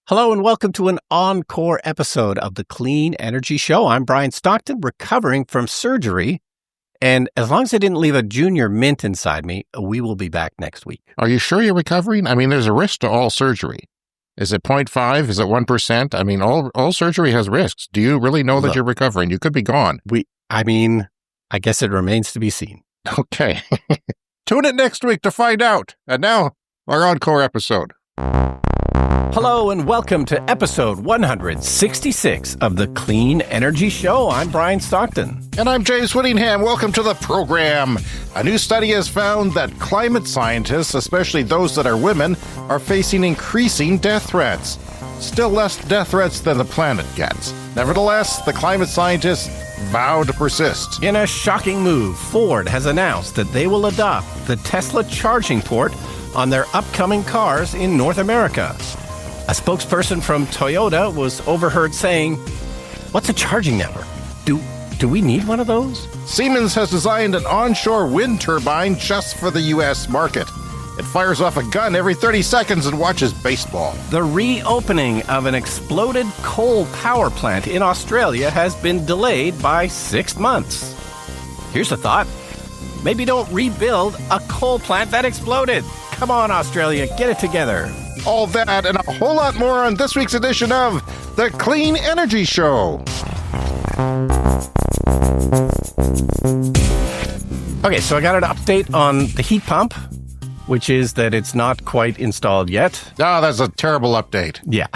Hello and welcome to an encore episode of the Clean Energy Show. I'm Brian Stockton, recovering from surgery. And as long as I didn't leave a junior mint inside me, we will be back next week. Are you sure you're recovering? I mean, there's a risk to all surgery. Is it 0.5? Is it 1%? I mean, all surgery has risks. Do you really know that you're recovering? You could be gone. I guess it remains to be seen. Okay. Tune in next week to find out. And now, our encore episode. Hello and welcome to episode 166 of the Clean Energy Show. I'm Brian Stockton. And I'm James Whittingham. Welcome to the program. A new study has found that climate scientists, especially those that are women, are facing increasing death threats. Still less death threats than the planet gets. Nevertheless, the climate scientists vow to persist. In a shocking move, Ford has announced that they will adopt the Tesla charging port on their upcoming cars in North America. A spokesperson from Toyota was overheard saying, "What's a charging network? Do we need one of those?" Siemens has designed an onshore wind turbine just for the U.S. market. It fires off a gun every 30 seconds and watches baseball. The reopening of an exploded coal power plant in Australia has been delayed by 6 months. Here's a thought. Maybe don't rebuild a coal plant that exploded. Come on, Australia, get it together. All that and a whole lot more on this week's edition of the Clean Energy Show. Okay, so I got an update on the heat pump, which is that it's not quite installed yet. Oh, that's a terrible update. Yeah.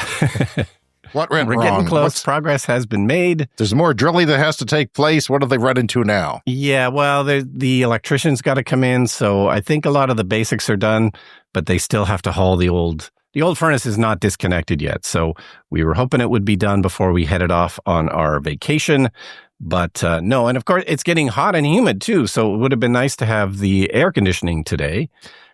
What went wrong? We're getting close. Progress has been made. There's more drilling that has to take place. What have they run into now? Yeah, well, the electrician's got to come in, so I think a lot of the basics are done, but they still have to haul the old furnace is not disconnected yet. So we were hoping it would be done before we headed off on our vacation. But no, and of course, it's getting hot and humid too. So it would have been nice to have the air conditioning today.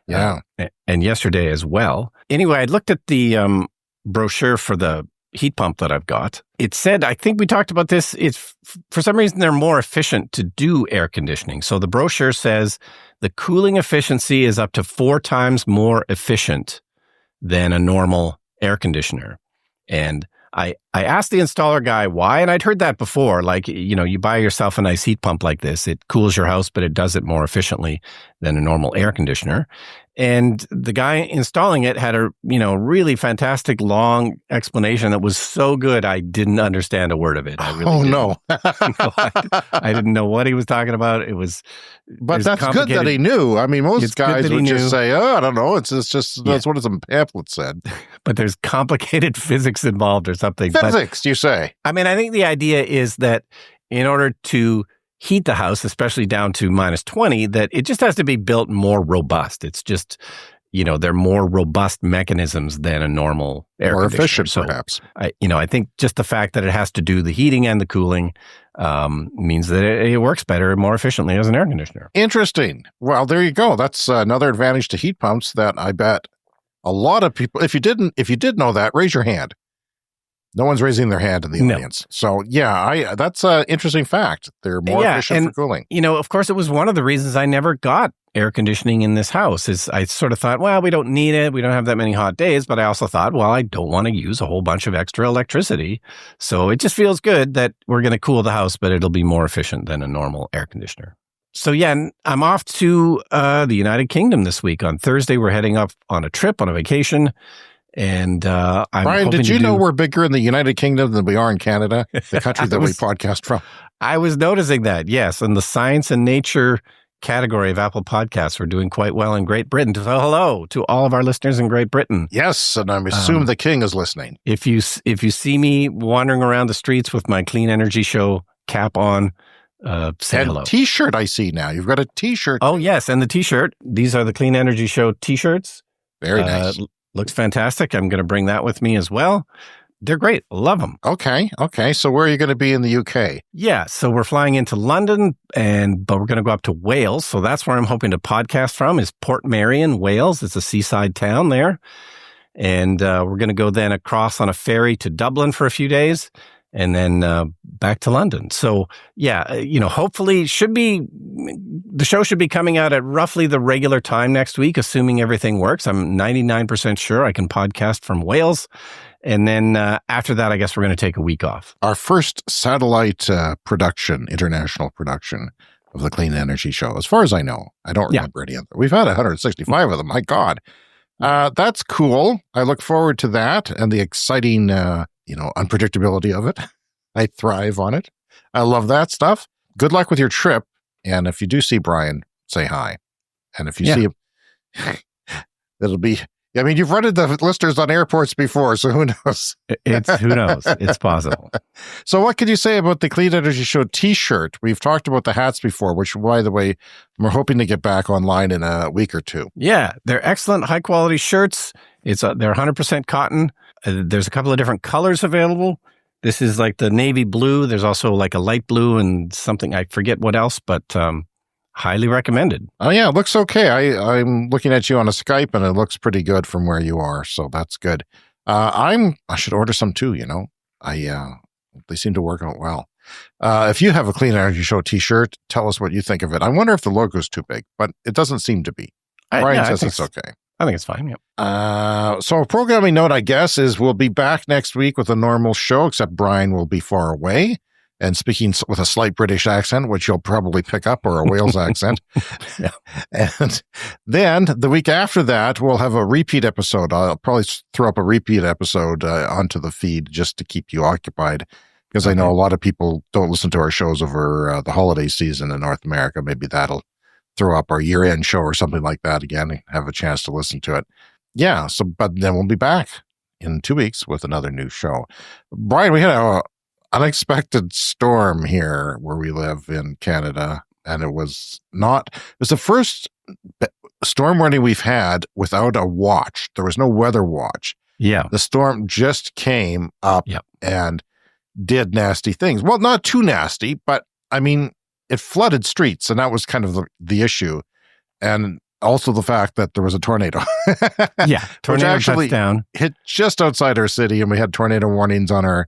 Yeah. And yesterday as well. Anyway, I looked at the brochure for the heat pump that I've got. It said, I think we talked about this, it's for some reason they're more efficient to do air conditioning. So the brochure says the cooling efficiency is up to 4 times more efficient than a normal air conditioner. And I asked the installer guy why, and I'd heard that before. Like, you buy yourself a nice heat pump like this, it cools your house, but it does it more efficiently than a normal air conditioner. And the guy installing it had a, really fantastic long explanation that was so good I didn't understand a word of it. I really no. I didn't know what he was talking about. But that's good that he knew. I mean, most guys would just say, "Oh, I don't know. It's just that's what some pamphlet said." But there's complicated physics involved or something. Physics, you say? I mean, I think the idea is that in order to heat the house, especially down to minus 20, that it just has to be built more robust. It's just, they're more robust mechanisms than a normal air conditioner. More efficient, perhaps. I think just the fact that it has to do the heating and the cooling means that it works better and more efficiently as an air conditioner. Interesting. Well, there you go. That's another advantage to heat pumps that I bet a lot of people, if you did know that, raise your hand. No one's raising their hand in the audience. So, yeah, that's an interesting fact. They're more efficient for cooling. Of course, it was one of the reasons I never got air conditioning in this house is I sort of thought, well, we don't need it. We don't have that many hot days. But I also thought, well, I don't want to use a whole bunch of extra electricity. So it just feels good that we're going to cool the house, but it'll be more efficient than a normal air conditioner. So, yeah, I'm off to the United Kingdom this week. On Thursday, we're heading up on a trip, on a vacation. And Brian, did you know we're bigger in the United Kingdom than we are in Canada, the country that we podcast from? I was noticing that, yes. In the science and nature category of Apple Podcasts, we're doing quite well in Great Britain. So hello to all of our listeners in Great Britain. Yes, and I assume the king is listening. If you see me wandering around the streets with my Clean Energy Show cap on, say hello. T-shirt I see now. You've got a T-shirt. Oh, yes, and the T-shirt. These are the Clean Energy Show T-shirts. Very nice. Looks fantastic. I'm going to bring that with me as well. They're great. Love them. Okay. So where are you going to be in the UK? Yeah. So we're flying into London, but we're going to go up to Wales. So that's where I'm hoping to podcast from is Portmeirion, Wales. It's a seaside town there. And we're going to go then across on a ferry to Dublin for a few days and then back to London. So yeah, hopefully the show should be coming out at roughly the regular time next week, assuming everything works. I'm 99% sure I can podcast from Wales. And then after that, I guess we're going to take a week off. Our first satellite international production of the Clean Energy Show. As far as I know, I don't remember any of them. We've had 165 of them. My God. That's cool. I look forward to that and the exciting, unpredictability of it. I thrive on it. I love that stuff. Good luck with your trip. And if you do see Brian, say hi. And if you see him, it'll be, you've run into listeners on airports before, so who knows? Who knows? It's possible. So what can you say about the Clean Energy Show t-shirt? We've talked about the hats before, which, by the way, we're hoping to get back online in a week or two. Yeah, they're excellent, high-quality shirts. They're 100% cotton. There's a couple of different colors available. This is like the navy blue. There's also like a light blue and something, I forget what else, but highly recommended. Oh, yeah, it looks okay. I'm looking at you on a Skype, and it looks pretty good from where you are, so that's good. I should order some too, they seem to work out well. If you have a Clean Energy Show t-shirt, tell us what you think of it. I wonder if the logo's too big, but it doesn't seem to be. Brian says it's okay. I think it's fine, So a programming note, I guess, is we'll be back next week with a normal show, except Brian will be far away and speaking with a slight British accent, which you'll probably pick up, or a Wales accent. And then the week after that, we'll have a repeat episode. I'll probably throw up a repeat episode onto the feed just to keep you occupied, because I know a lot of people don't listen to our shows over the holiday season in North America. Maybe that'll throw up our year-end show or something like that again and have a chance to listen to it. Yeah, but then we'll be back in 2 weeks with another new show. Brian, we had a unexpected storm here where we live in Canada, and it was the first storm warning we've had without a watch. There was no weather watch. Yeah. The storm just came up and did nasty things. Well, not too nasty, but it flooded streets, and that was kind of the issue. And also the fact that there was a tornado. Tornado which actually touchdown. Hit just outside our city, and we had tornado warnings on our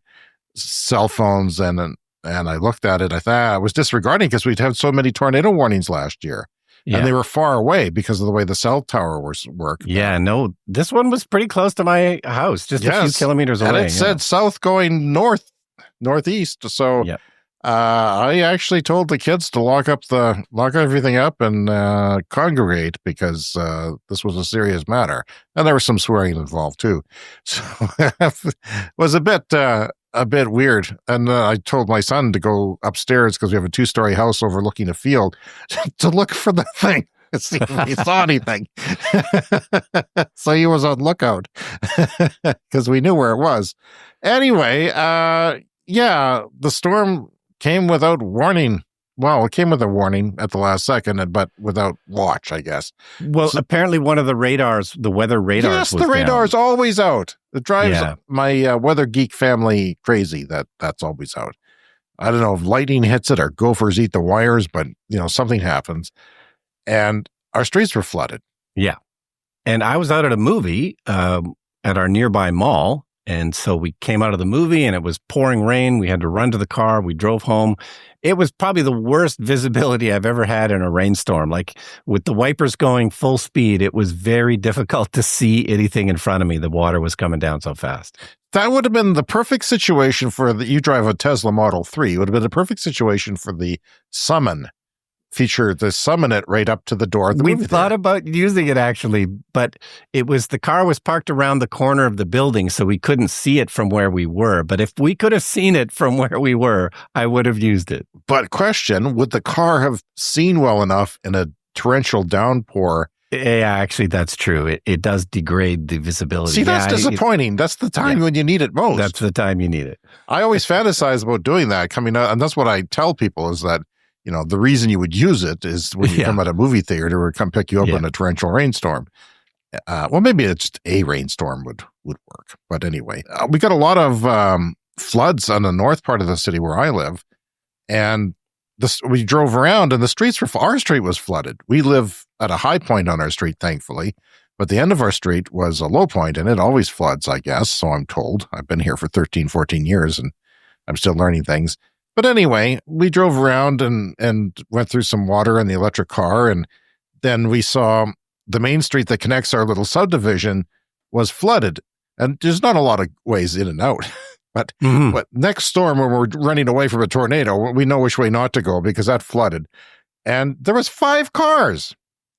cell phones, and I looked at it. I thought I was disregarding because we'd had so many tornado warnings last year, and they were far away because of the way the cell tower work. Yeah, no, this one was pretty close to my house, just a few kilometers away. And it said south going northeast. So I actually told the kids to lock everything up and congregate, because this was a serious matter, and there was some swearing involved too. So it was a bit weird. And I told my son to go upstairs, because we have a 2-story house overlooking a field, to look for the thing, to see if he saw anything. So he was on lookout, because we knew where it was. Anyway, the storm came without warning. Well, it came with a warning at the last second, but without watch, I guess. Well, apparently one of the radars, the weather radars, yes, the radar's always out. It drives my weather geek family crazy. That's always out. I don't know if lightning hits it or gophers eat the wires, but something happens, and our streets were flooded. Yeah, and I was out at a movie at our nearby mall. And so we came out of the movie, and it was pouring rain. We had to run to the car. We drove home. It was probably the worst visibility I've ever had in a rainstorm. Like, with the wipers going full speed, it was very difficult to see anything in front of me. The water was coming down so fast. That would have been the perfect situation you drive a Tesla Model 3. It would have been the perfect situation for the summon feature, to summon it right up to the door of the movie theater. We thought about using it, actually, but the car was parked around the corner of the building, so we couldn't see it from where we were. But if we could have seen it from where we were, I would have used it. But question, would the car have seen well enough in a torrential downpour? Yeah, actually, that's true. It does degrade the visibility. See, that's disappointing. That's the time when you need it most. That's the time you need it. I always fantasize about doing that, coming out, and that's what I tell people, is that the reason you would use it is when you come at a movie theater or come pick you up in a torrential rainstorm. Well, maybe it's just a rainstorm would work. But anyway, we got a lot of floods on the north part of the city where I live. And we drove around, and the streets our street was flooded. We live at a high point on our street, thankfully. But the end of our street was a low point, and it always floods, I guess. So I'm told. I've been here for 13, 14 years, and I'm still learning things. But anyway, we drove around and went through some water in the electric car, and then we saw the main street that connects our little subdivision was flooded. And there's not a lot of ways in and out. But next storm, when we're running away from a tornado, we know which way not to go because that flooded. And there was 5 cars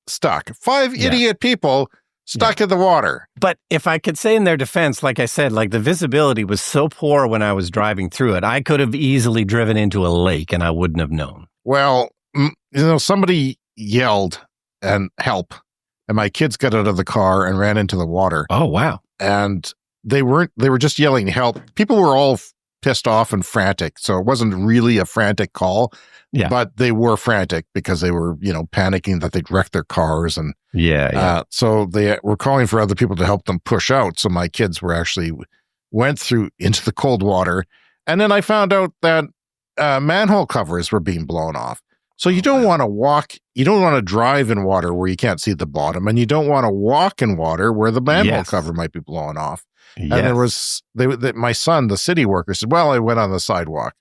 stuck, 5 idiot people stuck in the water. But if I could say in their defense, like I said, like the visibility was so poor when I was driving through it, I could have easily driven into a lake and I wouldn't have known. Well, somebody yelled and help, and my kids got out of the car and ran into the water. Oh, wow. And they were just yelling help. People were all pissed off and frantic. So it wasn't really a frantic call, but they were frantic because they were, panicking that they'd wrecked their cars. And so they were calling for other people to help them push out. So my kids went through into the cold water. And then I found out that manhole covers were being blown off. So you don't want to walk, you don't want to drive in water where you can't see the bottom, and you don't want to walk in water where the manhole cover might be blown off. Yes. And there was, my son, the city worker, said, well, I went on the sidewalk.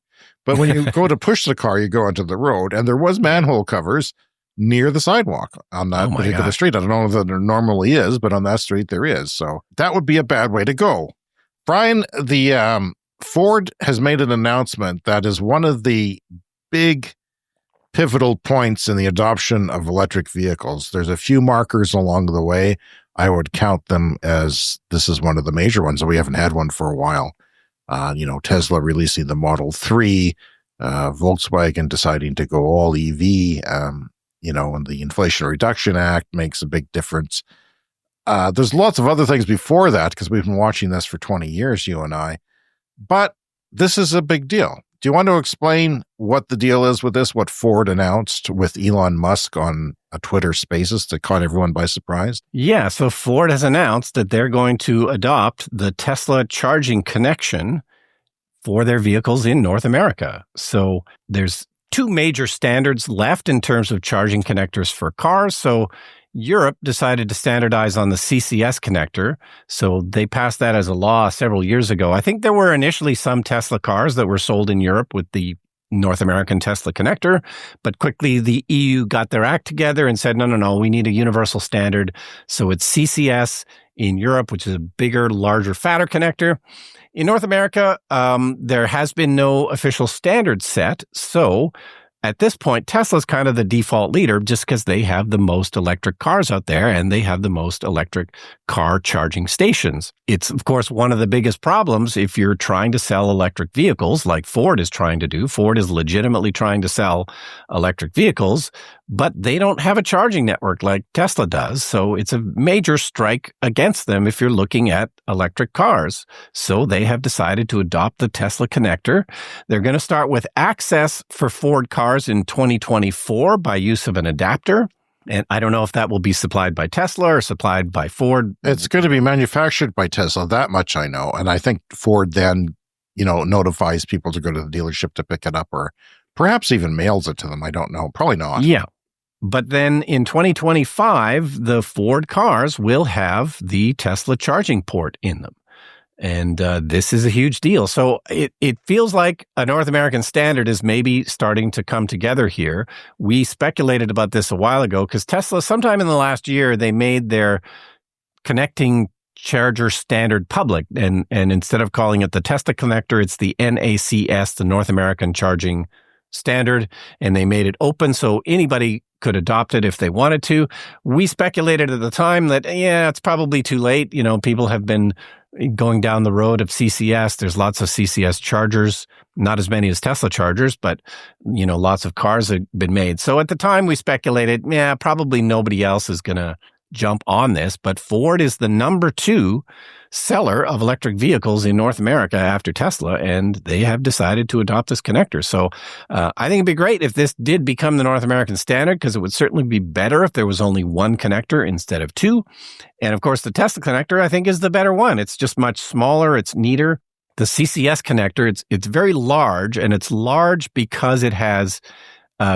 But when you go to push the car, you go onto the road, and there was manhole covers near the sidewalk on that particular street. I don't know if there normally is, but on that street there is. So that would be a bad way to go. Brian, the Ford has made an announcement that is one of the big pivotal points in the adoption of electric vehicles. There's a few markers along the way. I would count them as this is one of the major ones, and we haven't had one for a while. Tesla releasing the Model 3, Volkswagen deciding to go all EV, and the Inflation Reduction Act makes a big difference. There's lots of other things before that because we've been watching this for 20 years, you and I. But this is a big deal. Do you want to explain what the deal is with this, what Ford announced with Elon Musk on a Twitter Spaces that caught everyone by surprise? Yeah, so Ford has announced that they're going to adopt the Tesla charging connection for their vehicles in North America. So there's 2 major standards left in terms of charging connectors for cars. So Europe decided to standardize on the CCS connector. So they passed that as a law several years ago. I think there were initially some Tesla cars that were sold in Europe with the North American Tesla connector, but quickly the EU got their act together and said, no, we need a universal standard. So it's CCS in Europe, which is a bigger, larger, fatter connector. In North America, there has been no official standard set. So at this point, Tesla's kind of the default leader just because they have the most electric cars out there and they have the most electric car charging stations. It's, of course, one of the biggest problems if you're trying to sell electric vehicles like Ford is trying to do. Ford is legitimately trying to sell electric vehicles, but they don't have a charging network like Tesla does. So it's a major strike against them if you're looking at electric cars. So they have decided to adopt the Tesla connector. They're going to start with access for Ford cars in 2024 by use of an adapter. And I don't know if that will be supplied by Tesla or supplied by Ford. It's going to be manufactured by Tesla, that much I know. And I think Ford then, notifies people to go to the dealership to pick it up or perhaps even mails it to them. I don't know. Probably not. Yeah. But then in 2025, the Ford cars will have the Tesla charging port in them. And this is a huge deal. So it feels like a North American standard is maybe starting to come together here. We speculated about this a while ago because Tesla, sometime in the last year, they made their connecting charger standard public. And instead of calling it the Tesla connector, it's the NACS, the North American Charging Standard. And they made it open so anybody could adopt it if they wanted to. We speculated at the time that, it's probably too late. People have been going down the road of CCS. There's lots of CCS chargers, not as many as Tesla chargers, but, lots of cars have been made. So at the time we speculated, probably nobody else is going to jump on this, but Ford is the number 2 seller of electric vehicles in North America after Tesla, and they have decided to adopt this connector. So I think it'd be great if this did become the North American standard, because it would certainly be better if there was only one connector instead of 2. And of course, the Tesla connector, I think, is the better one. It's just much smaller. It's neater. The CCS connector, it's very large, and it's large because it has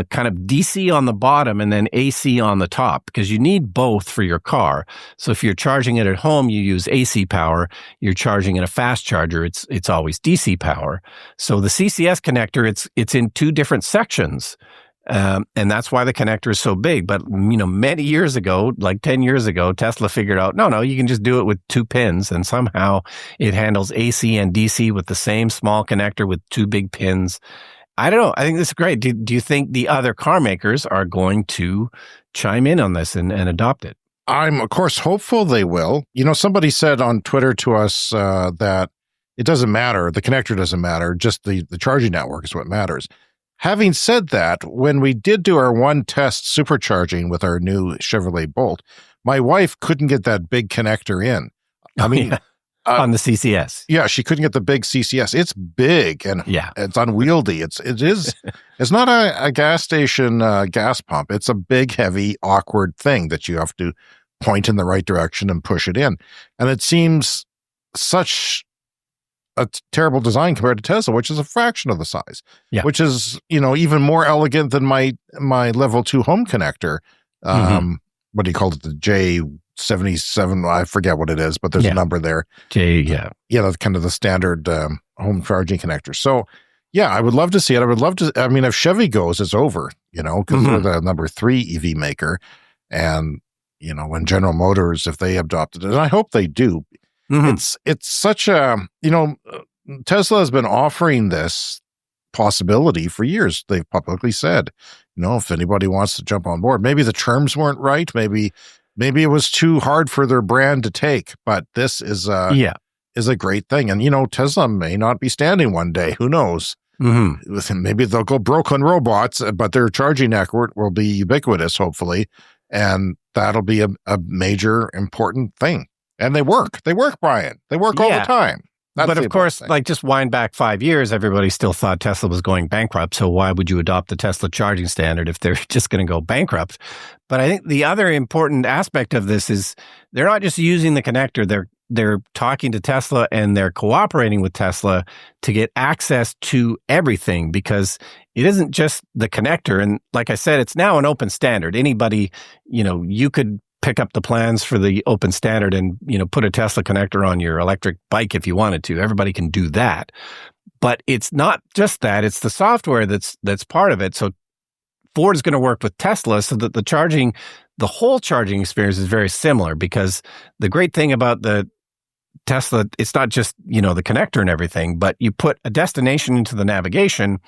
kind of DC on the bottom and then AC on the top, because you need both for your car. So if you're charging it at home, you use AC power. You're charging in a fast charger, it's always DC power. So the CCS connector, it's in 2 different sections. And that's why the connector is so big. But, many years ago, like 10 years ago, Tesla figured out, no, you can just do it with 2 pins. And somehow it handles AC and DC with the same small connector with 2 big pins. I don't know. I think this is great. Do you think the other car makers are going to chime in on this and adopt it? I'm, of course, hopeful they will. Somebody said on Twitter to us that it doesn't matter. The connector doesn't matter. Just the charging network is what matters. Having said that, when we did do our one test supercharging with our new Chevrolet Bolt, my wife couldn't get that big connector in. I mean, on the CCS. Yeah, she couldn't get the big CCS. It's big and it's unwieldy. It's not a gas station gas pump. It's a big, heavy, awkward thing that you have to point in the right direction and push it in. And it seems such a terrible design compared to Tesla, which is a fraction of the size, which is, even more elegant than my level 2 home connector. What do you call it? The J77. I forget what it is, but there's a number there. That's kind of the standard home charging connector. So I would love to see it. I would love to, if Chevy goes, it's over, because they're the number 3 EV maker. And, when General Motors, if they adopted it, and I hope they do, it's such a, Tesla has been offering this possibility for years. They've publicly said, if anybody wants to jump on board, maybe the terms weren't right. Maybe it was too hard for their brand to take, but this is a great thing. And, Tesla may not be standing one day. Who knows? Maybe they'll go broke on robots, but their charging network will be ubiquitous, hopefully. And that'll be a major important thing. And they work, Brian. They work all the time. But of course, just wind back 5 years, everybody still thought Tesla was going bankrupt. So why would you adopt the Tesla charging standard if they're just going to go bankrupt? But I think the other important aspect of this is they're not just using the connector. They're talking to Tesla and they're cooperating with Tesla to get access to everything, because it isn't just the connector. And like I said, it's now an open standard. Anybody, you could pick up the plans for the open standard and, put a Tesla connector on your electric bike if you wanted to. Everybody can do that. But it's not just that. It's the software that's part of it. So Ford is going to work with Tesla so that the whole charging experience is very similar, because the great thing about the Tesla, it's not just, the connector and everything, but you put a destination into the navigation,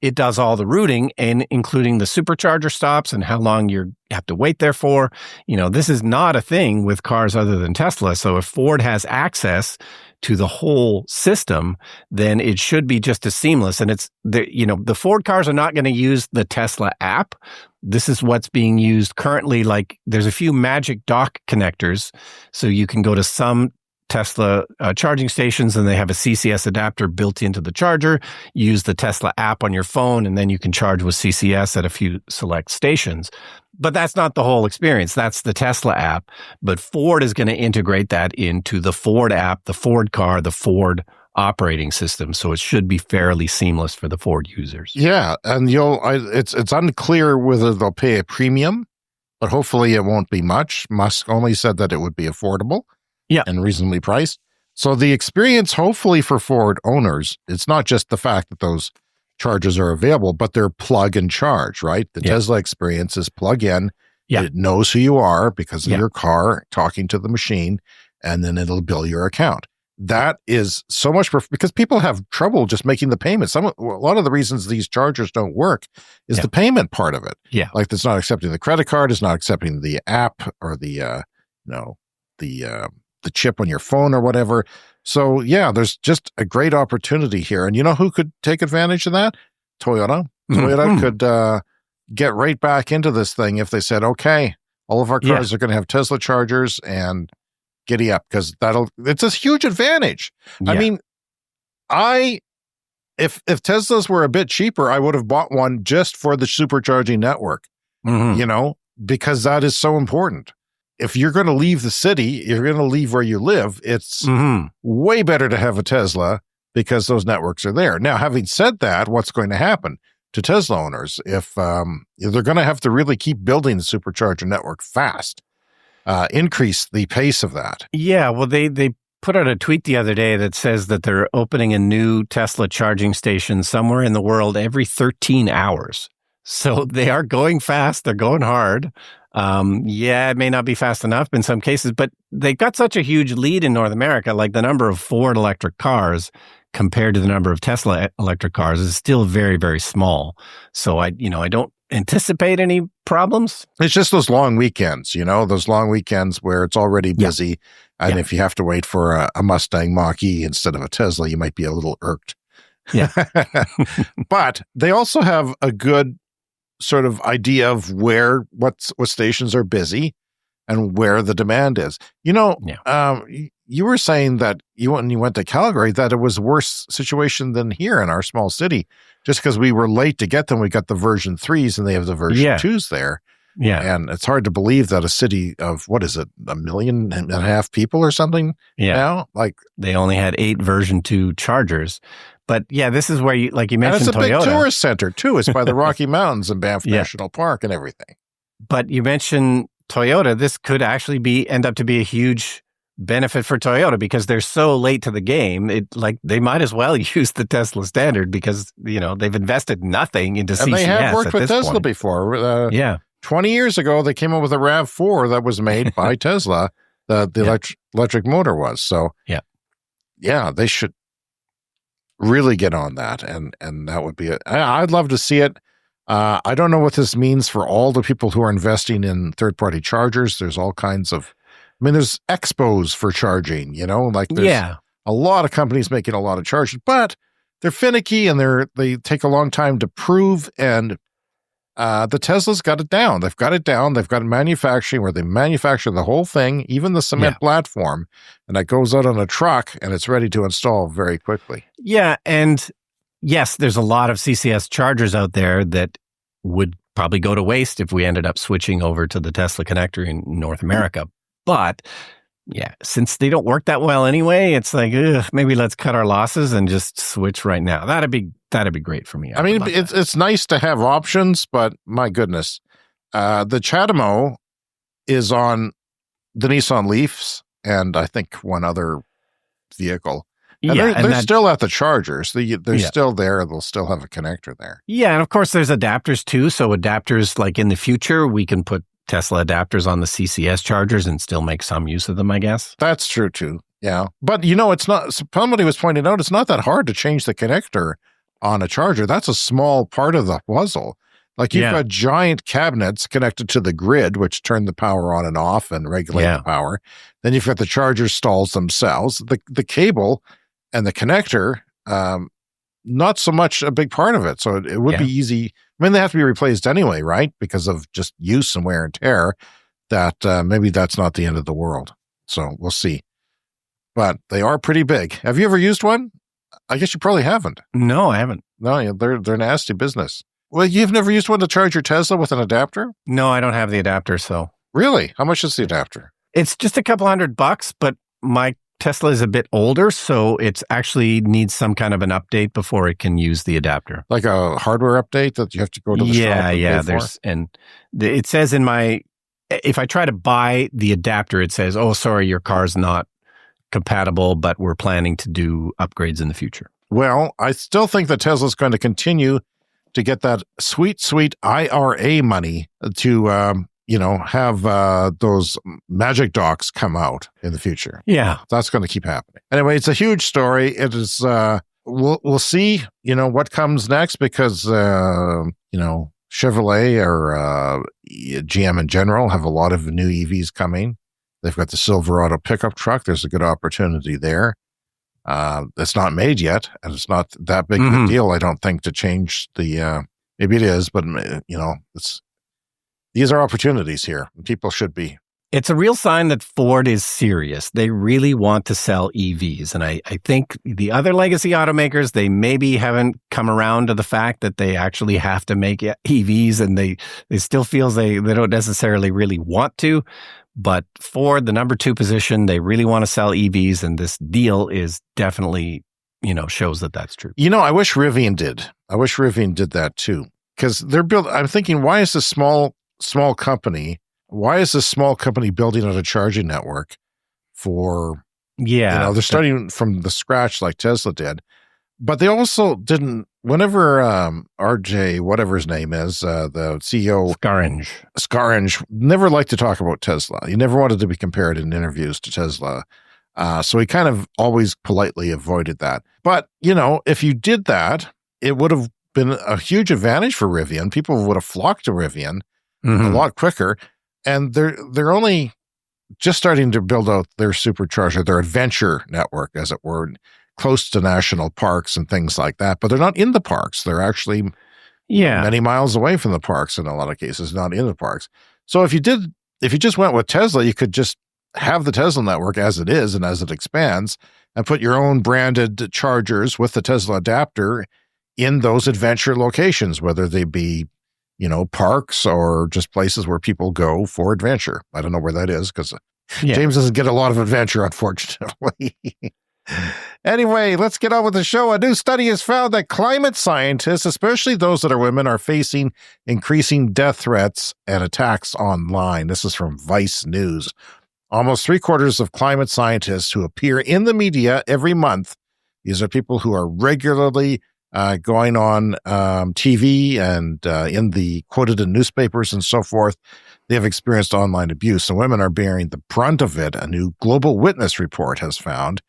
it does all the routing, and including the supercharger stops and how long you have to wait there for. This is not a thing with cars other than Tesla. So if Ford has access to the whole system, then it should be just as seamless. And the Ford cars are not going to use the Tesla app. This is what's being used currently. Like, there's a few magic dock connectors, so you can go to some Tesla charging stations and they have a CCS adapter built into the charger. Use the Tesla app on your phone and then you can charge with CCS at a few select stations. But that's not the whole experience. That's the Tesla app. But Ford is going to integrate that into the Ford app, the Ford car, the Ford operating system. So it should be fairly seamless for the Ford users. Yeah, and it's unclear whether they'll pay a premium, but hopefully it won't be much. Musk only said that it would be affordable. And reasonably priced. So the experience, hopefully for Ford owners, it's not just the fact that those chargers are available, but they're plug and charge, right? The Tesla experience is plug in. It knows who you are because of your car talking to the machine, and then it'll bill your account. That is so much because people have trouble just making the payment. A lot of the reasons these chargers don't work is the payment part of it. Like it's not accepting the credit card, it's not accepting the app or the chip on your phone or whatever. So there's just a great opportunity here. And you know who could take advantage of that? Toyota. Toyota could get right back into this thing if they said, okay, all of our cars are going to have Tesla chargers, and giddy up, because it's a huge advantage. I mean, if Teslas were a bit cheaper, I would have bought one just for the supercharging network, because that is so important. If you're going to leave the city, you're going to leave where you live, it's way better to have a Tesla because those networks are there. Now, having said that, what's going to happen to Tesla owners if they're going to have to really keep building the supercharger network fast, increase the pace of that? Yeah, well, they put out a tweet the other day that says that they're opening a new Tesla charging station somewhere in the world every 13 hours. So they are going fast. They're going hard. It may not be fast enough in some cases, but they got such a huge lead in North America. Like the number of Ford electric cars compared to the number of Tesla electric cars is still very, very small. So I don't anticipate any problems. It's just those long weekends, those long weekends where it's already busy. And if you have to wait for a Mustang Mach-E instead of a Tesla, you might be a little irked. Yeah. But they also have a good sort of idea of what stations are busy and where the demand is. You were saying that when you went to Calgary, that it was a worse situation than here in our small city. Just because we were late to get them, we got the version 3s and they have the version 2s there. Yeah. And it's hard to believe that a city of, 1.5 million people or something now? Like they only had 8 version 2 chargers. But this is where you mentioned and it's a Toyota. big tourist center too. It's by the Rocky Mountains and Banff National Park and everything. But you mentioned Toyota. This could actually end up to be a huge benefit for Toyota because they're so late to the game. They might as well use the Tesla standard because they've invested nothing into CCS. And they have worked with Tesla before. 20 years ago, they came up with a RAV4 that was made by Tesla. The electric motor was. So they should really get on that, and that would be it. I'd love to see it. I don't know what this means for all the people who are investing in third-party chargers. There's all kinds of, there's expos for charging, there's a lot of companies making a lot of chargers, but they're finicky and they take a long time to prove, and the Tesla's got it down. They've got it down. They've got manufacturing where they manufacture the whole thing, even the cement platform, and that goes out on a truck and it's ready to install very quickly. Yeah. And yes, there's a lot of CCS chargers out there that would probably go to waste if we ended up switching over to the Tesla connector in North America. But since they don't work that well anyway, it's like, maybe let's cut our losses and just switch right now. That'd be great for me. It's nice to have options, but my goodness, the CHAdeMO is on the Nissan Leafs and I think one other vehicle. And they're still at the chargers. They're still there. They'll still have a connector there. Yeah, and of course there's adapters too. So adapters, like in the future, we can put Tesla adapters on the CCS chargers and still make some use of them, I guess. That's true too. Yeah. But it's not, somebody was pointing out, it's not that hard to change the connector on a charger. That's a small part of the puzzle. Like you've got giant cabinets connected to the grid, which turn the power on and off and regulate the power. Then you've got the charger stalls themselves, the cable and the connector, not so much a big part of it. So it would be easy. They have to be replaced anyway, right? Because of just use and wear and tear, that maybe that's not the end of the world. So we'll see. But they are pretty big. Have you ever used one? I guess you probably haven't. No, I haven't. No, they're nasty business. Well, you've never used one to charge your Tesla with an adapter? No, I don't have the adapter, so. Really? How much is the adapter? It's just a couple $100, but my Tesla is a bit older, so it's actually needs some kind of an update before it can use the adapter. Like a hardware update that you have to go to the shop and pay for? It says if I try to buy the adapter, it says, oh, sorry, your car's not compatible, but we're planning to do upgrades in the future. Well, I still think that Tesla's going to continue to get that sweet, sweet IRA money to, have those magic docks come out in the future. Yeah. That's going to keep happening. Anyway, it's a huge story. It is, we'll see, what comes next because, Chevrolet or GM in general have a lot of new EVs coming. They've got the Silverado pickup truck. There's a good opportunity there. It's not made yet, and it's not that big of a deal, I don't think, to change the, maybe it is, but, these are opportunities here. People should be. It's a real sign that Ford is serious. They really want to sell EVs. And I think the other legacy automakers, they maybe haven't come around to the fact that they actually have to make EVs, and they still feel they don't necessarily really want to. But Ford, the number 2 position, they really want to sell EVs, and this deal is definitely, shows that that's true. I wish Rivian did. I wish Rivian did that too. Because they're I'm thinking, why is this small company building out a charging network they're starting from the scratch like Tesla did, but they also didn't whenever RJ, whatever his name is, the CEO, Schrödinger, never liked to talk about Tesla. He never wanted to be compared in interviews to Tesla. So he kind of always politely avoided that. But, if you did that, it would have been a huge advantage for Rivian. People would have flocked to Rivian a lot quicker. And they're only just starting to build out their supercharger, their adventure network, as it were, close to national parks and things like that. But they're not in the parks. They're actually many miles away from the parks in a lot of cases, not in the parks. So if you just went with Tesla, you could just have the Tesla network as it is and as it expands and put your own branded chargers with the Tesla adapter in those adventure locations, whether they be, parks or just places where people go for adventure. I don't know where that is because James doesn't get a lot of adventure, unfortunately. Anyway, let's get on with the show. A new study has found that climate scientists, especially those that are women, are facing increasing death threats and attacks online. This is from Vice News. Almost 3/4 of climate scientists who appear in the media every month, these are people who are regularly going on TV and quoted in newspapers and so forth, they have experienced online abuse. And women are bearing the brunt of it, a new Global Witness report has found.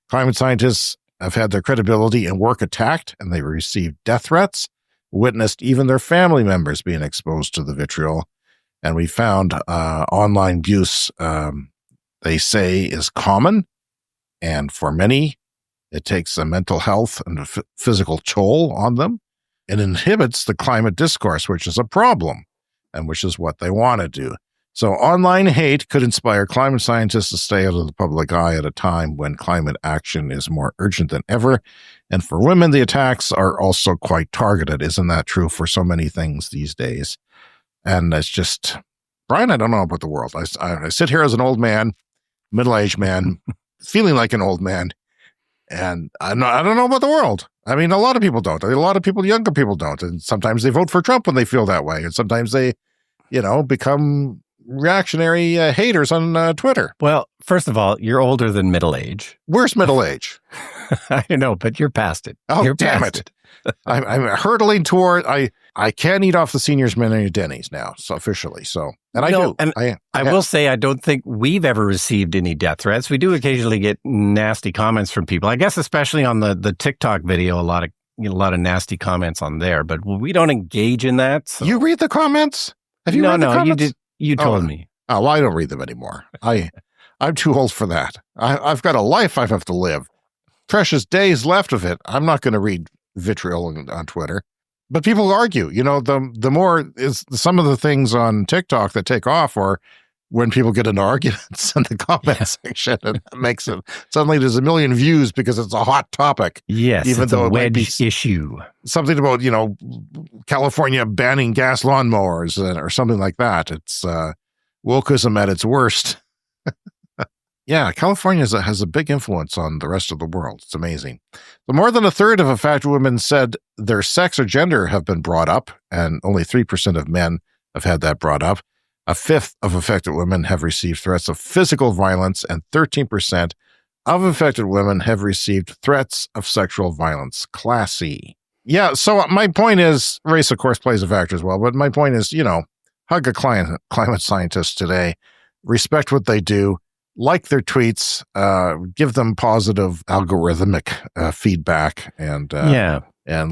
Climate scientists have had their credibility and work attacked, and they received death threats, witnessed even their family members being exposed to the vitriol. And we found online abuse, they say, is common. And for many, it takes a mental health and a physical toll on them. It inhibits the climate discourse, which is a problem, and which is what they want to do. So online hate could inspire climate scientists to stay out of the public eye at a time when climate action is more urgent than ever. And for women, the attacks are also quite targeted. Isn't that true for so many things these days? And it's just, Brian, I don't know about the world. I sit here as an old man, middle-aged man, feeling like an old man. And I don't know about the world. I mean, a lot of people don't. A lot of people, younger people don't. And sometimes they vote for Trump when they feel that way. And sometimes they, become reactionary haters on Twitter. Well, first of all, you're older than middle age. Where's middle age? I know, but you're past it. Oh, you're damn it. I'm hurtling toward, I can't eat off the seniors menu at Denny's now, so officially. So, and I do. And I will say, I don't think we've ever received any death threats. We do occasionally get nasty comments from people. I guess especially on the TikTok video, a lot of nasty comments on there. But we don't engage in that. So. You read the comments? Have you read the comments? You did. You told me. Oh, well, I don't read them anymore. I'm too old for that. I've got a life I have to live. Precious days left of it. I'm not going to read vitriol on Twitter. But people argue, the more is some of the things on TikTok that take off are when people get into arguments in the comment section, and that makes it suddenly there's a million views because it's a hot topic. Yes, even though it might be issue. Something about, California banning gas lawnmowers or something like that. It's wokeism at its worst. Yeah, California has a big influence on the rest of the world. It's amazing. But more than a third of affected women said their sex or gender have been brought up, and only 3% of men have had that brought up. A fifth of affected women have received threats of physical violence, and 13% of affected women have received threats of sexual violence. Classy. Yeah, so my point is, race, of course, plays a factor as well, but my point is, hug a climate scientist today, respect what they do, like their tweets, give them positive algorithmic feedback, and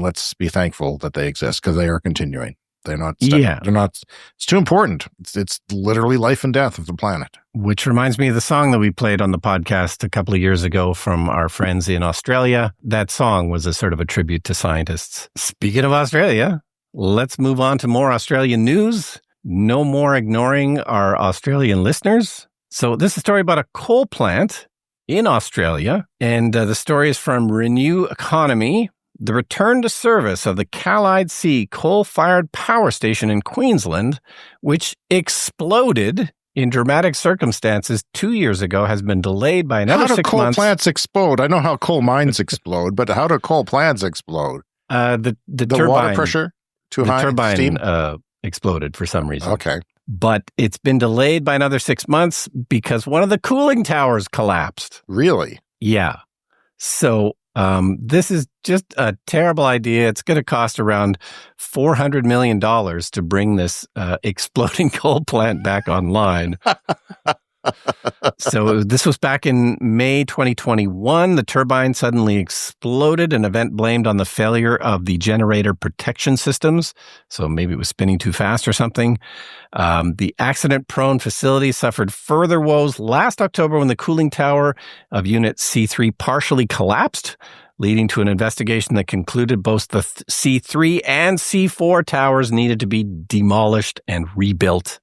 let's be thankful that they exist because they are continuing. They're not. They're not. It's too important. It's literally life and death of the planet. Which reminds me of the song that we played on the podcast a couple of years ago from our friends in Australia. That song was a sort of a tribute to scientists. Speaking of Australia, let's move on to more Australian news. No more ignoring our Australian listeners. So this is a story about a coal plant in Australia, and the story is from Renew Economy. The return to service of the Callide Sea coal-fired power station in Queensland, which exploded in dramatic circumstances 2 years ago, has been delayed by another 6 months. How do coal plants explode? I know how coal mines explode, but how do coal plants explode? The turbine, water pressure too high? The turbine steam? Exploded for some reason. Okay. But it's been delayed by another 6 months because one of the cooling towers collapsed. Really? Yeah. So this is just a terrible idea. It's going to cost around $400 million to bring this exploding coal plant back online. So this was back in May 2021. The turbine suddenly exploded, an event blamed on the failure of the generator protection systems. So maybe it was spinning too fast or something. The accident-prone facility suffered further woes last October when the cooling tower of Unit C3 partially collapsed, leading to an investigation that concluded both the C3 and C4 towers needed to be demolished and rebuilt.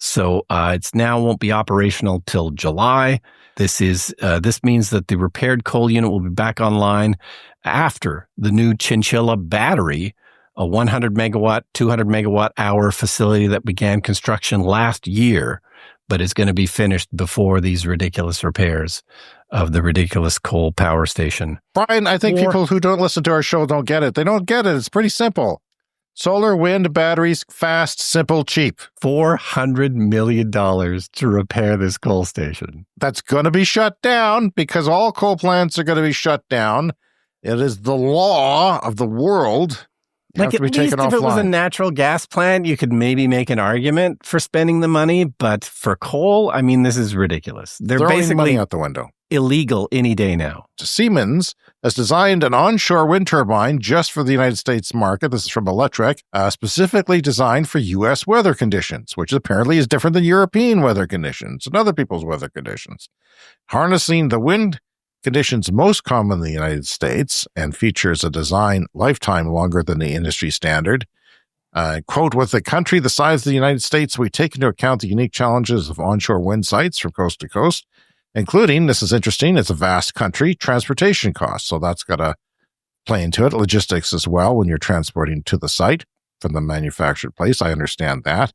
So it's now won't be operational till July. This means that the repaired coal unit will be back online after the new Chinchilla battery, a 100 megawatt, 200 megawatt hour facility that began construction last year, but is going to be finished before these ridiculous repairs of the ridiculous coal power station. Brian, I think people who don't listen to our show don't get it. They don't get it. It's pretty simple. Solar, wind, batteries, fast, simple, cheap. $400 million to repair this coal station. That's going to be shut down because all coal plants are going to be shut down. It is the law of the world. Like, at least if it was a natural gas plant, you could maybe make an argument for spending the money. But for coal, I mean, this is ridiculous. They're basically money out the window. Illegal any day now. Siemens has designed an onshore wind turbine just for the United States market. This is from Electric, specifically designed for U.S. weather conditions, which apparently is different than European weather conditions and other people's weather conditions. Harnessing the wind conditions most common in the United States and features a design lifetime longer than the industry standard. Quote, with a country the size of the United States, we take into account the unique challenges of onshore wind sites from coast to coast, including, this is interesting, it's a vast country, transportation costs. So that's got to play into it. Logistics as well when you're transporting to the site from the manufactured place. I understand that.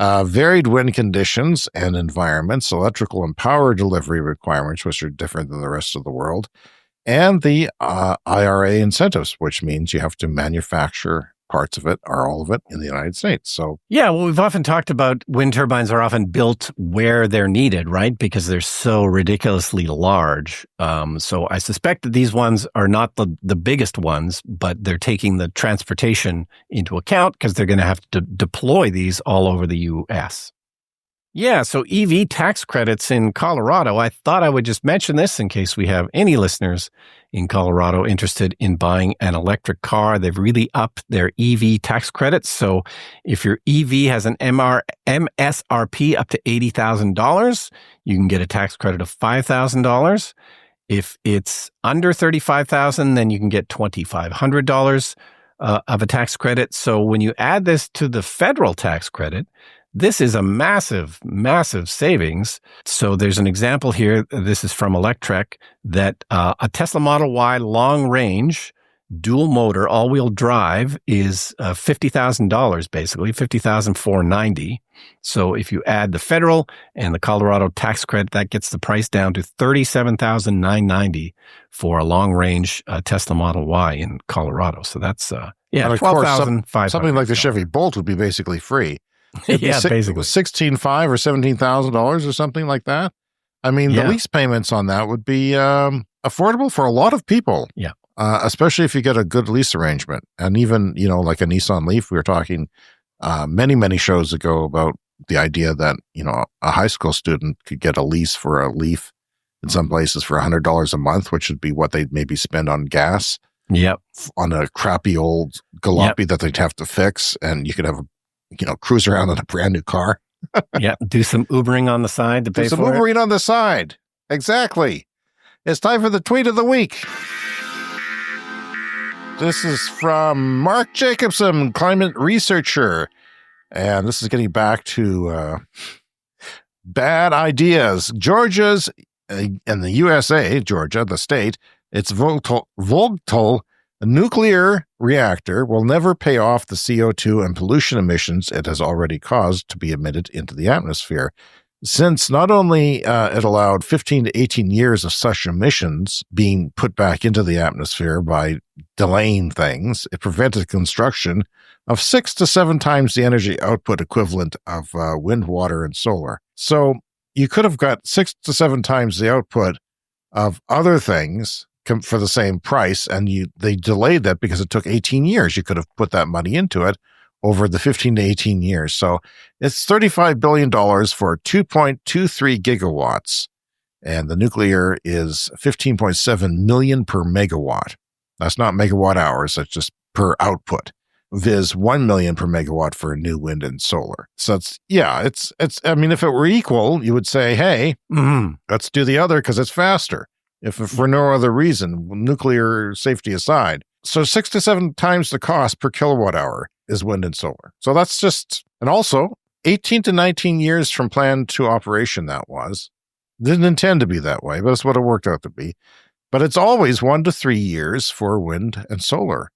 Varied wind conditions and environments, electrical and power delivery requirements, which are different than the rest of the world, and the IRA incentives, which means you have to manufacture parts of it or all of it in the United States. So yeah, well, we've often talked about wind turbines are often built where they're needed, right? Because they're so ridiculously large. So I suspect that these ones are not the biggest ones, but they're taking the transportation into account because they're going to have to deploy these all over the U.S. Yeah, so EV tax credits in Colorado. I thought I would just mention this in case we have any listeners in Colorado interested in buying an electric car. They've really upped their EV tax credits. So if your EV has an MSRP up to $80,000, you can get a tax credit of $5,000. If it's under $35,000, then you can get $2,500 of a tax credit. So when you add this to the federal tax credit, this is a massive, massive savings. So there's an example here. This is from Electrek that a Tesla Model Y long range dual motor all-wheel drive is $50,000 basically, $50,490. So if you add the federal and the Colorado tax credit, that gets the price down to $37,990 for a long range Tesla Model Y in Colorado. So that's $12,500. Something like the Chevy Bolt would be basically free. Yeah, basically $16,500 or $17,000 or something like that. I mean, the lease payments on that would be affordable for a lot of people. Yeah, especially if you get a good lease arrangement. And even, like a Nissan Leaf, we were talking many, many shows ago about the idea that, a high school student could get a lease for a Leaf in some places for $100 a month, which would be what they'd maybe spend on gas. Yep. On a crappy old jalopy that they'd have to fix. And you could have cruise around in a brand new car. Yeah, do some Ubering on the side to pay for it. Do some Ubering on the side. Exactly. It's time for the tweet of the week. This is from Mark Jacobson, climate researcher. And this is getting back to bad ideas. Georgia's, in the USA, Georgia, the state, its Vogtle nuclear reactor will never pay off the CO2 and pollution emissions it has already caused to be emitted into the atmosphere. Since not only it allowed 15 to 18 years of such emissions being put back into the atmosphere by delaying things, it prevented construction of 6 to 7 times the energy output equivalent of wind, water, and solar. So you could have got 6 to 7 times the output of other things for the same price, and they delayed that because it took 18 years. You could have put that money into it over the 15 to 18 years. So it's $35 billion for 2.23 gigawatts, and the nuclear is 15.7 million per megawatt. That's not megawatt hours, that's just per output. Viz 1 million per megawatt for new wind and solar. So it's I mean, if it were equal, you would say, hey, let's do the other because it's faster. If for no other reason, nuclear safety aside. So 6 to 7 times the cost per kilowatt hour is wind and solar. So that's just, and also 18 to 19 years from plan to operation that was. Didn't intend to be that way, but it's what it worked out to be. But it's always 1 to 3 years for wind and solar.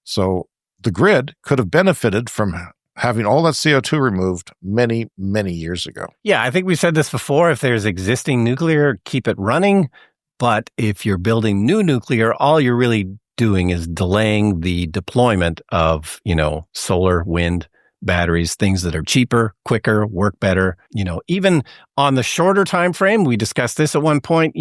So the grid could have benefited from having all that CO2 removed many, many years ago. Yeah, I think we said this before. If there's existing nuclear, keep it running. But if you're building new nuclear, all you're really doing is delaying the deployment of, solar, wind, batteries, things that are cheaper, quicker, work better. Even on the shorter time frame, we discussed this at one point,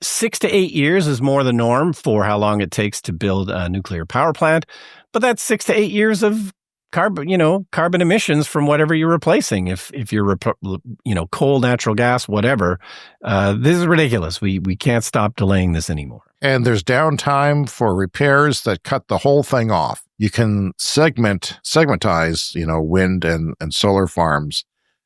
6 to 8 years is more the norm for how long it takes to build a nuclear power plant. But that's 6 to 8 years of carbon emissions from whatever you're replacing. If you're, coal, natural gas, whatever, this is ridiculous. We can't stop delaying this anymore. And there's downtime for repairs that cut the whole thing off. You can segmentize, wind and solar farms.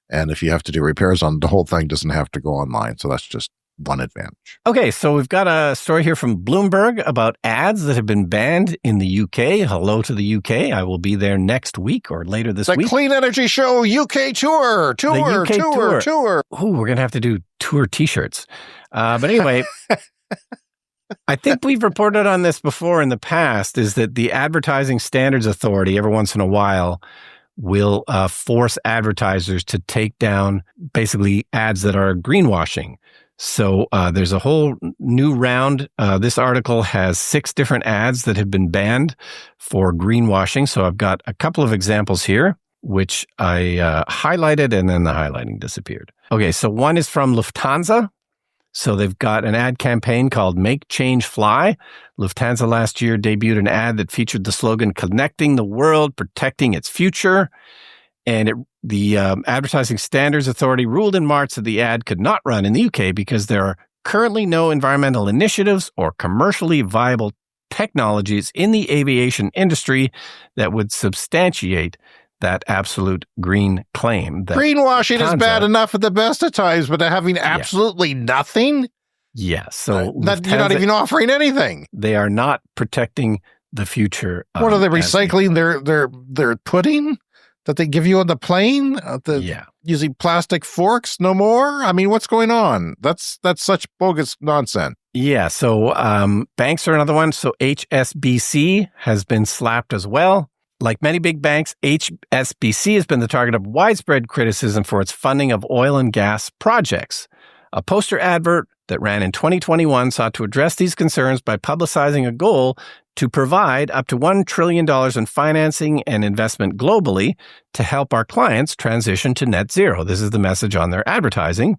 And if you have to do repairs on the whole thing, doesn't have to go online. So that's just one advantage. Okay, so we've got a story here from Bloomberg about ads that have been banned in the UK. Hello to the UK. I will be there next week or later this week. The Clean Energy Show UK tour. Tour. Oh, we're going to have to do tour t-shirts. But anyway, I think we've reported on this before in the past, is that the Advertising Standards Authority every once in a while will force advertisers to take down basically ads that are greenwashing. So there's a whole new round. This article has 6 different ads that have been banned for greenwashing. So I've got a couple of examples here, which I highlighted, and then the highlighting disappeared. Okay, so one is from Lufthansa. So they've got an ad campaign called Make Change Fly. Lufthansa last year debuted an ad that featured the slogan, "Connecting the World, Protecting Its Future." And the Advertising Standards Authority ruled in March that the ad could not run in the UK because there are currently no environmental initiatives or commercially viable technologies in the aviation industry that would substantiate that absolute green claim. Greenwashing is bad enough at the best of times, but having absolutely nothing? Yeah. So you're not even offering anything. They are not protecting the future. What are they recycling? Their pudding that they give you on the plane? Using plastic forks no more? I mean, what's going on? That's such bogus nonsense. Yeah. So banks are another one. So HSBC has been slapped as well. Like many big banks, HSBC has been the target of widespread criticism for its funding of oil and gas projects. A poster advert that ran in 2021 sought to address these concerns by publicizing a goal to provide up to $1 trillion in financing and investment globally to help our clients transition to net zero. This is the message on their advertising.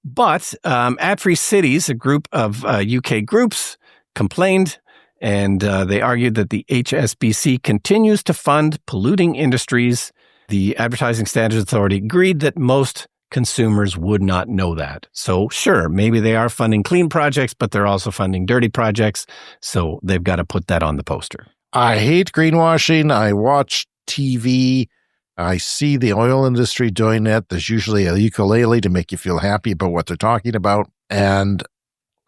But Ad-Free Cities, a group of UK groups, complained, and they argued that the HSBC continues to fund polluting industries. The Advertising Standards Authority agreed that most consumers would not know that. So sure, maybe they are funding clean projects, but they're also funding dirty projects. So they've got to put that on the poster. I hate greenwashing. I watch TV. I see the oil industry doing it. There's usually a ukulele to make you feel happy about what they're talking about. And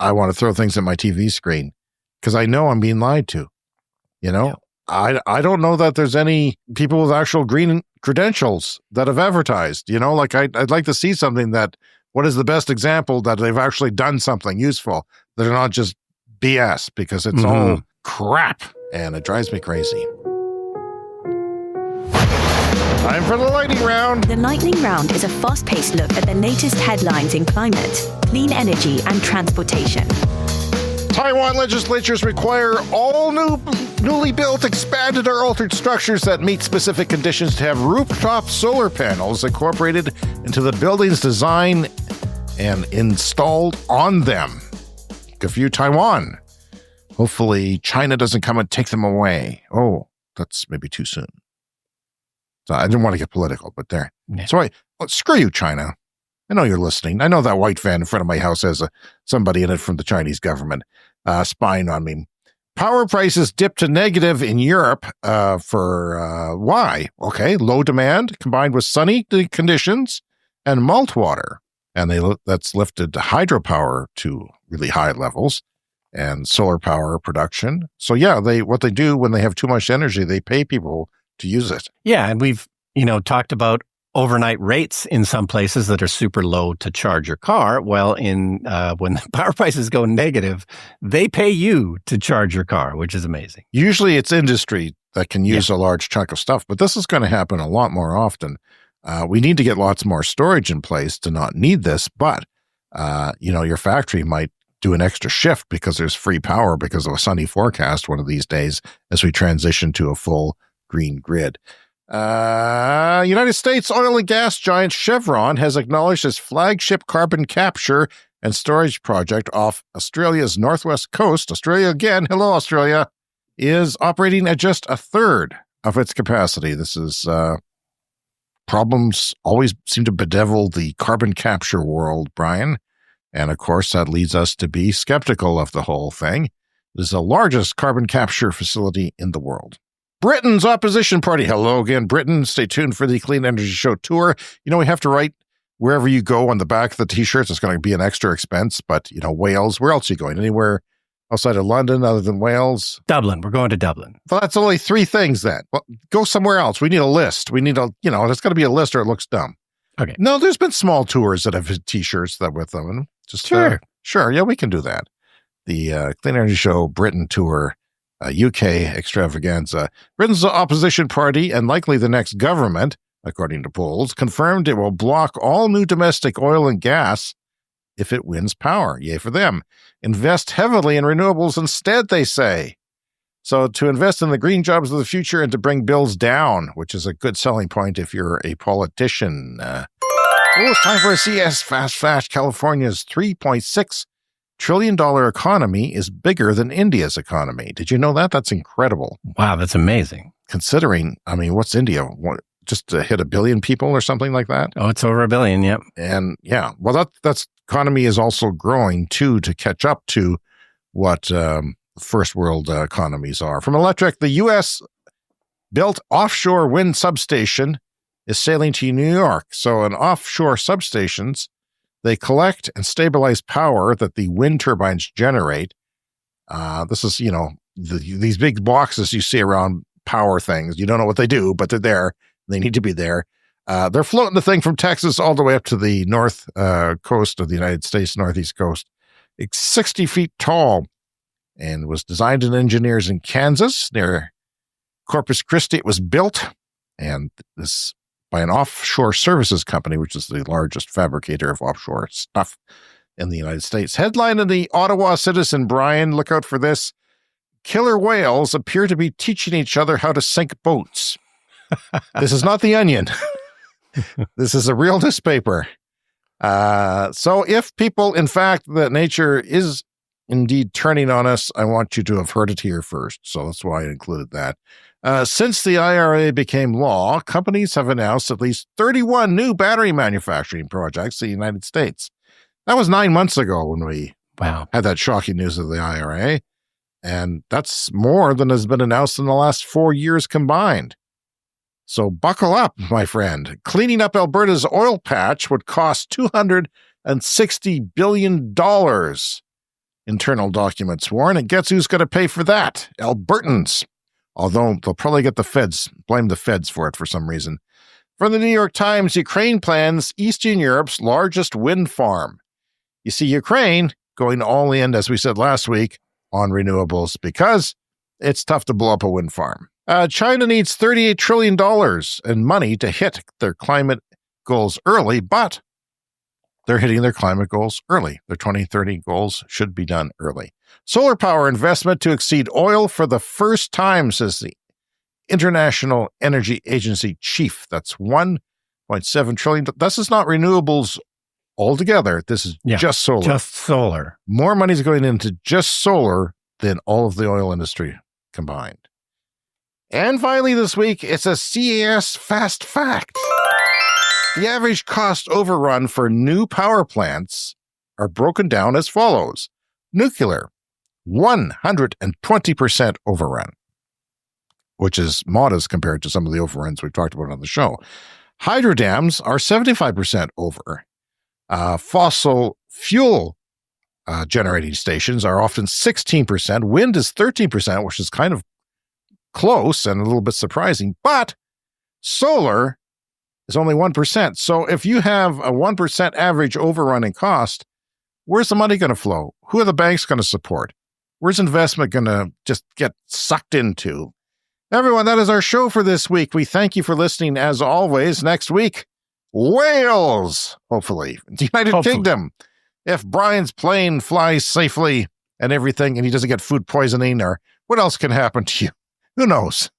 I want to throw things at my TV screen because I know I'm being lied to. Yeah. I don't know that there's any people with actual green credentials that have advertised, like I'd like to see something what is the best example that they've actually done something useful. They're not just BS because it's all crap and it drives me crazy. Time for the lightning round. The lightning round is a fast-paced look at the latest headlines in climate, clean energy and transportation. Taiwan legislatures require all newly built, expanded, or altered structures that meet specific conditions to have rooftop solar panels incorporated into the building's design and installed on them. Good for you, Taiwan. Hopefully China doesn't come and take them away. Oh, that's maybe too soon. So I didn't want to get political, but there. Yeah. So screw you, China. I know you're listening. I know that white van in front of my house has somebody in it from the Chinese government spying on me. Power prices dipped to negative in Europe for why? Okay, low demand combined with sunny conditions and malt water. And that's lifted hydropower to really high levels and solar power production. So yeah, what they do when they have too much energy, they pay people to use it. Yeah, and we've talked about overnight rates in some places that are super low to charge your car. Well, when the power prices go negative, they pay you to charge your car, which is amazing. Usually it's industry that can use a large chunk of stuff, but this is going to happen a lot more often. We need to get lots more storage in place to not need this, but your factory might do an extra shift because there's free power because of a sunny forecast one of these days as we transition to a full green grid. United States oil and gas giant Chevron has acknowledged its flagship carbon capture and storage project off Australia's northwest coast. Australia again, hello Australia, is operating at just a third of its capacity. This is problems always seem to bedevil the carbon capture world, Brian. And of course, that leads us to be skeptical of the whole thing. It is the largest carbon capture facility in the world. Britain's opposition party. Hello again, Britain. Stay tuned for the Clean Energy Show tour. We have to write wherever you go on the back of the t-shirts. It's going to be an extra expense, but, Wales, where else are you going? Anywhere outside of London other than Wales? Dublin. We're going to Dublin. Well, that's only 3 things then. Well, go somewhere else. We need a list. We need there's got to be a list or it looks dumb. Okay. No, there's been small tours that have t-shirts that with them. And just sure. Yeah, we can do that. The Clean Energy Show Britain tour. UK extravaganza. Britain's opposition party and likely the next government, according to polls, confirmed it will block all new domestic oil and gas if it wins power. Yay for them. Invest heavily in renewables instead, they say. So to invest in the green jobs of the future and to bring bills down, which is a good selling point if you're a politician. It's time for a CS Fast. California's $3.6 trillion economy is bigger than India's economy. Did you know that? That's incredible. Wow, that's amazing. Considering, what's India? Just to hit 1 billion people or something like that? Oh, it's over 1 billion, yep. And yeah, well, that's economy is also growing too to catch up to what first world economies are. From electric, the U.S. built offshore wind substation is sailing to New York. So in offshore substations, they collect and stabilize power that the wind turbines generate. This is, these big boxes you see around power things. You don't know what they do, but they're there. They need to be there. They're floating the thing from Texas all the way up to the north coast of the United States, northeast coast. It's 60 feet tall and was designed and engineers in Kansas near Corpus Christi. It was built, and this by an offshore services company, which is the largest fabricator of offshore stuff in the United States. Headline in the Ottawa Citizen, Brian, look out for this. Killer whales appear to be teaching each other how to sink boats. This is not The Onion. This is a real newspaper. So if people, in fact, that nature is indeed turning on us, I want you to have heard it here first. So that's why I included that. Since the IRA became law, companies have announced at least 31 new battery manufacturing projects in the United States. That was 9 months ago when we had that shocking news of the IRA. And that's more than has been announced in the last 4 years combined. So buckle up, my friend. Cleaning up Alberta's oil patch would cost $260 billion. Internal documents warn, and guess who's going to pay for that? Albertans. Although they'll probably get blame the feds for it for some reason. From the New York Times, Ukraine plans Eastern Europe's largest wind farm. You see, Ukraine going all in, as we said last week, on renewables because it's tough to blow up a wind farm. China needs $38 trillion in money to hit their climate goals early, but they're hitting their climate goals early. Their 2030 goals should be done early. Solar power investment to exceed oil for the first time, says the International Energy Agency chief. That's $1.7 trillion. This is not renewables altogether. This is just solar. Just solar. More money is going into just solar than all of the oil industry combined. And finally this week, it's a CAS Fast Fact. The average cost overrun for new power plants are broken down as follows. Nuclear, 120% overrun, which is modest compared to some of the overruns we've talked about on the show. Hydro dams are 75% over. Fossil fuel generating stations are often 16%. Wind is 13%, which is kind of close and a little bit surprising. But solar is only 1%. So if you have a 1% average overrun in cost, where's the money going to flow? Who are the banks going to support? Where's investment going to just get sucked into? Everyone, that is our show for this week. We thank you for listening as always. Next week, Wales, hopefully. The United Kingdom. If Brian's plane flies safely and everything and he doesn't get food poisoning, or what else can happen to you? Who knows?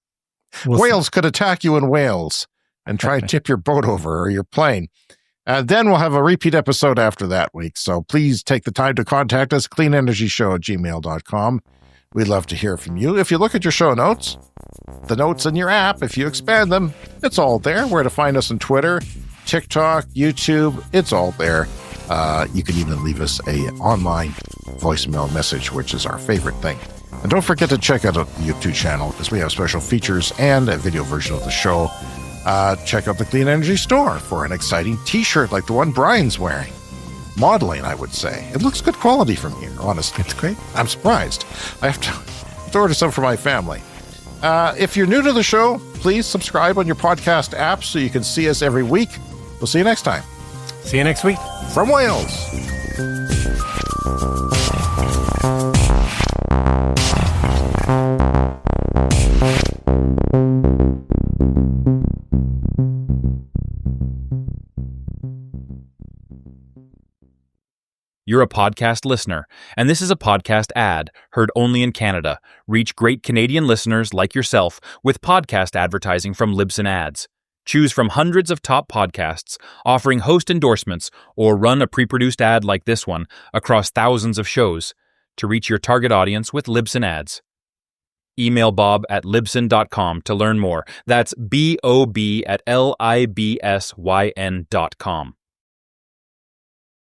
Whales could attack you in Wales and try and tip your boat over or your plane. Then we'll have a repeat episode after that week. So please take the time to contact us, cleanenergyshow@gmail.com. We'd love to hear from you. If you look at your show notes, the notes in your app, if you expand them, it's all there. Where to find us on Twitter, TikTok, YouTube, it's all there. You can even leave us a online voicemail message, which is our favorite thing. And don't forget to check out the YouTube channel because we have special features and a video version of the show. Check out the Clean Energy Store for an exciting t-shirt like the one Brian's wearing. Modeling, I would say. It looks good quality from here, honestly. It's great. I'm surprised. I have to order some for my family. If you're new to the show, please subscribe on your podcast app so you can see us every week. We'll see you next time. See you next week. From Wales. You're a podcast listener, and this is a podcast ad heard only in Canada. Reach great Canadian listeners like yourself with podcast advertising from Libsyn Ads. Choose from hundreds of top podcasts offering host endorsements, or run a pre-produced ad like this one across thousands of shows to reach your target audience with Libsyn Ads. Email bob@libsyn.com to learn more. That's bob@libsyn.com.